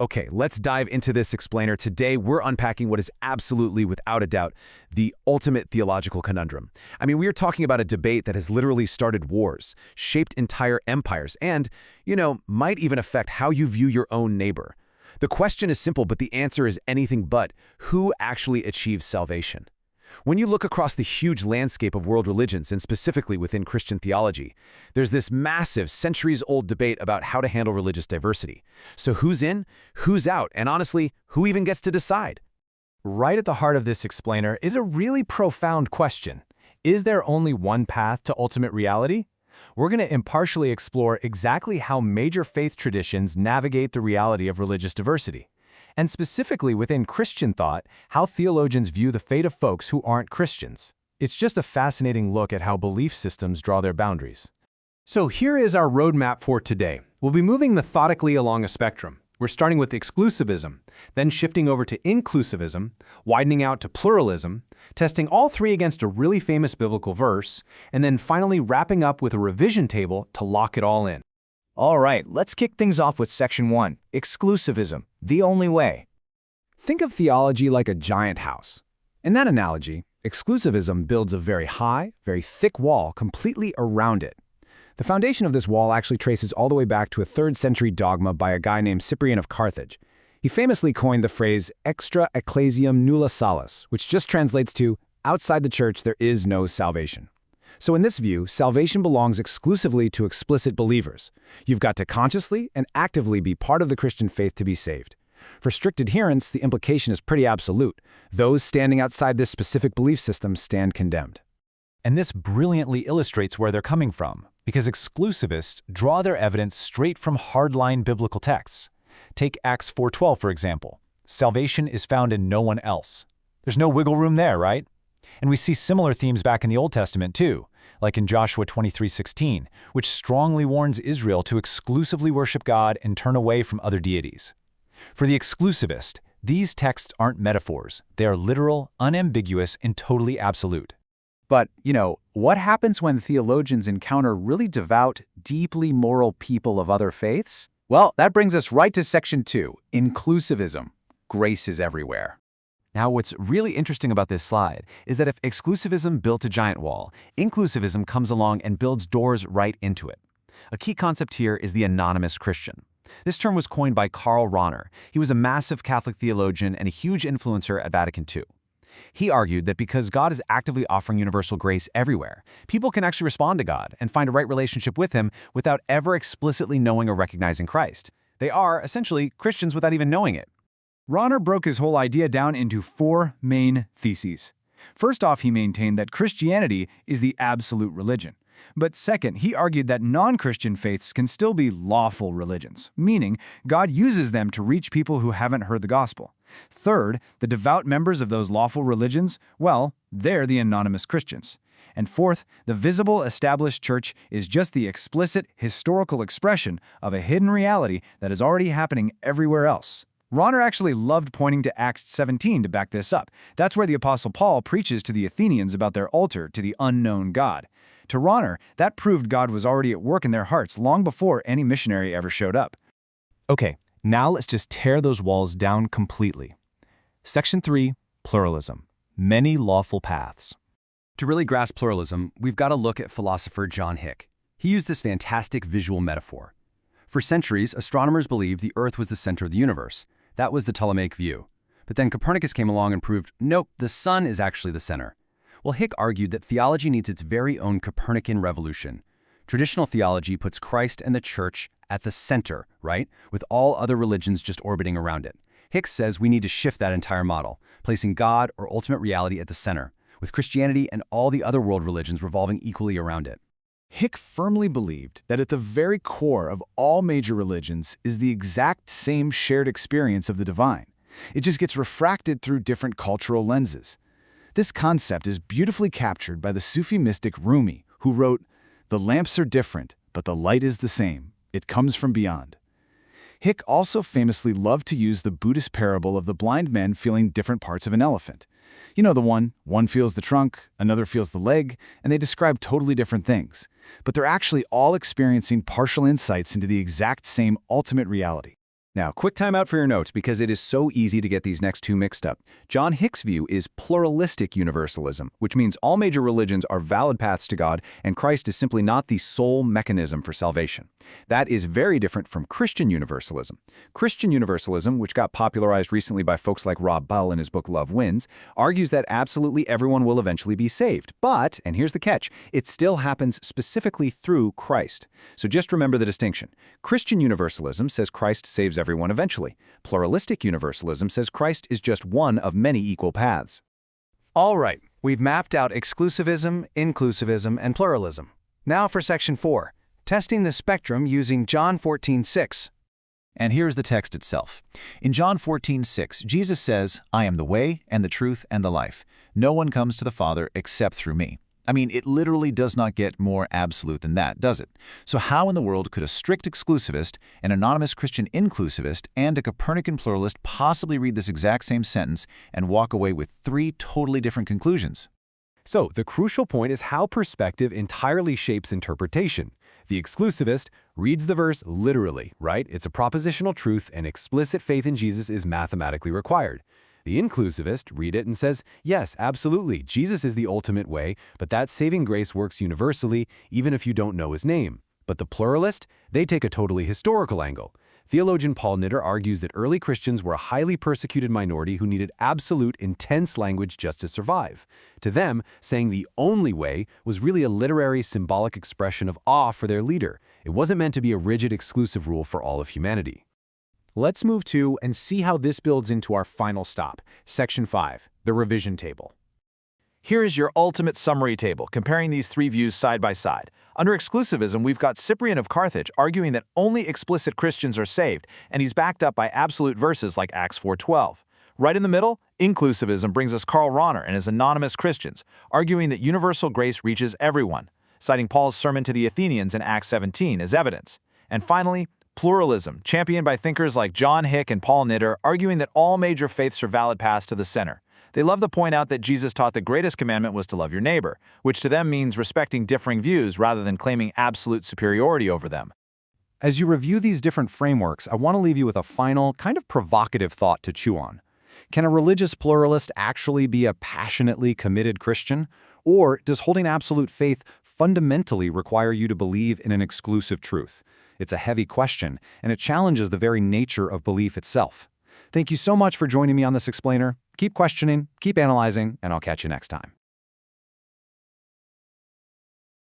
Okay, let's dive into this explainer. Today, we're unpacking what is absolutely, without a doubt, the ultimate theological conundrum. I mean, we are talking about a debate that has literally started wars, shaped entire empires, and, might even affect how you view your own neighbor. The question is simple, but the answer is anything but: who actually achieves salvation? When you look across the huge landscape of world religions, and specifically within Christian theology, there's this massive, centuries-old debate about how to handle religious diversity. So who's in, who's out, and honestly, who even gets to decide? Right at the heart of this explainer is a really profound question. Is there only one path to ultimate reality? We're going to impartially explore exactly how major faith traditions navigate the reality of religious diversity. And specifically within Christian thought, how theologians view the fate of folks who aren't Christians. It's just a fascinating look at how belief systems draw their boundaries. So here is our roadmap for today. We'll be moving methodically along a spectrum. We're starting with exclusivism, then shifting over to inclusivism, widening out to pluralism, testing all three against a really famous biblical verse, and then finally wrapping up with a revision table to lock it all in. All right, let's kick things off with Section 1, Exclusivism, the only way. Think of theology like a giant house. In that analogy, exclusivism builds a very high, very thick wall completely around it. The foundation of this wall actually traces all the way back to a 3rd century dogma by a guy named Cyprian of Carthage. He famously coined the phrase extra ecclesiam nulla salus, which just translates to, outside the church there is no salvation. So in this view, salvation belongs exclusively to explicit believers. You've got to consciously and actively be part of the Christian faith to be saved. For strict adherents, the implication is pretty absolute. Those standing outside this specific belief system stand condemned. And this brilliantly illustrates where they're coming from, because exclusivists draw their evidence straight from hardline biblical texts. Take Acts 4:12, for example. Salvation is found in no one else. There's no wiggle room there, right? And we see similar themes back in the Old Testament too, like in Joshua 23:16, which strongly warns Israel to exclusively worship God and turn away from other deities. For the exclusivist, these texts aren't metaphors. They are literal, unambiguous, and totally absolute. But, what happens when theologians encounter really devout, deeply moral people of other faiths? Well, that brings us right to Section 2, Inclusivism. Grace is everywhere. Now, what's really interesting about this slide is that if exclusivism built a giant wall, inclusivism comes along and builds doors right into it. A key concept here is the anonymous Christian. This term was coined by Karl Rahner. He was a massive Catholic theologian and a huge influencer at Vatican II. He argued that because God is actively offering universal grace everywhere, people can actually respond to God and find a right relationship with Him without ever explicitly knowing or recognizing Christ. They are, essentially, Christians without even knowing it. Rahner broke his whole idea down into 4 main theses. First off, he maintained that Christianity is the absolute religion. But second, he argued that non-Christian faiths can still be lawful religions, meaning God uses them to reach people who haven't heard the gospel. Third, the devout members of those lawful religions, well, they're the anonymous Christians. And fourth, the visible established church is just the explicit historical expression of a hidden reality that is already happening everywhere else. Rahner actually loved pointing to Acts 17 to back this up. That's where the Apostle Paul preaches to the Athenians about their altar to the unknown God. To Rahner, that proved God was already at work in their hearts long before any missionary ever showed up. Okay, now let's just tear those walls down completely. Section 3, Pluralism. Many lawful paths. To really grasp pluralism, we've got to look at philosopher John Hick. He used this fantastic visual metaphor. For centuries, astronomers believed the Earth was the center of the universe. That was the Ptolemaic view. But then Copernicus came along and proved, nope, the sun is actually the center. Well, Hick argued that theology needs its very own Copernican revolution. Traditional theology puts Christ and the church at the center, right? With all other religions just orbiting around it. Hick says we need to shift that entire model, placing God or ultimate reality at the center, with Christianity and all the other world religions revolving equally around it. Hick firmly believed that at the very core of all major religions is the exact same shared experience of the divine. It just gets refracted through different cultural lenses. This concept is beautifully captured by the Sufi mystic Rumi, who wrote, "The lamps are different, but the light is the same. It comes from beyond." Hick also famously loved to use the Buddhist parable of the blind men feeling different parts of an elephant. You know the one feels the trunk, another feels the leg, and they describe totally different things. But they're actually all experiencing partial insights into the exact same ultimate reality. Now, quick timeout for your notes because it is so easy to get these next two mixed up. John Hick's view is pluralistic universalism, which means all major religions are valid paths to God, and Christ is simply not the sole mechanism for salvation. That is very different from Christian universalism. Christian universalism, which got popularized recently by folks like Rob Bell in his book Love Wins, argues that absolutely everyone will eventually be saved. But, and here's the catch, it still happens specifically through Christ. So just remember the distinction. Christian universalism says Christ saves everyone eventually. Pluralistic universalism says Christ is just one of many equal paths. All right, we've mapped out exclusivism, inclusivism, and pluralism. Now for Section 4, testing the spectrum using John 14:6. And here's the text itself. In John 14:6, Jesus says, "I am the way and the truth and the life. No one comes to the Father except through me." I mean, it literally does not get more absolute than that, does it? So how in the world could a strict exclusivist, an anonymous Christian inclusivist, and a Copernican pluralist possibly read this exact same sentence and walk away with three totally different conclusions? So the crucial point is how perspective entirely shapes interpretation. The exclusivist reads the verse literally, right? It's a propositional truth, and explicit faith in Jesus is mathematically required. The inclusivist read it and says, yes, absolutely, Jesus is the ultimate way, but that saving grace works universally, even if you don't know his name. But the pluralist, they take a totally historical angle. Theologian Paul Knitter argues that early Christians were a highly persecuted minority who needed absolute, intense language just to survive. To them, saying the only way was really a literary, symbolic expression of awe for their leader. It wasn't meant to be a rigid, exclusive rule for all of humanity. Let's move to and see how this builds into our final stop, Section 5, the revision table. Here is your ultimate summary table, comparing these three views side by side. Under exclusivism, we've got Cyprian of Carthage arguing that only explicit Christians are saved, and he's backed up by absolute verses like Acts 4:12. Right in the middle, inclusivism brings us Karl Rahner and his anonymous Christians, arguing that universal grace reaches everyone, citing Paul's sermon to the Athenians in Acts 17 as evidence. And finally, pluralism, championed by thinkers like John Hick and Paul Knitter, arguing that all major faiths are valid paths to the center. They love to point out that Jesus taught the greatest commandment was to love your neighbor, which to them means respecting differing views rather than claiming absolute superiority over them. As you review these different frameworks, I want to leave you with a final, kind of provocative thought to chew on. Can a religious pluralist actually be a passionately committed Christian? Or does holding absolute faith fundamentally require you to believe in an exclusive truth? It's a heavy question, and it challenges the very nature of belief itself. Thank you so much for joining me on this explainer. Keep questioning, keep analyzing, and I'll catch you next time.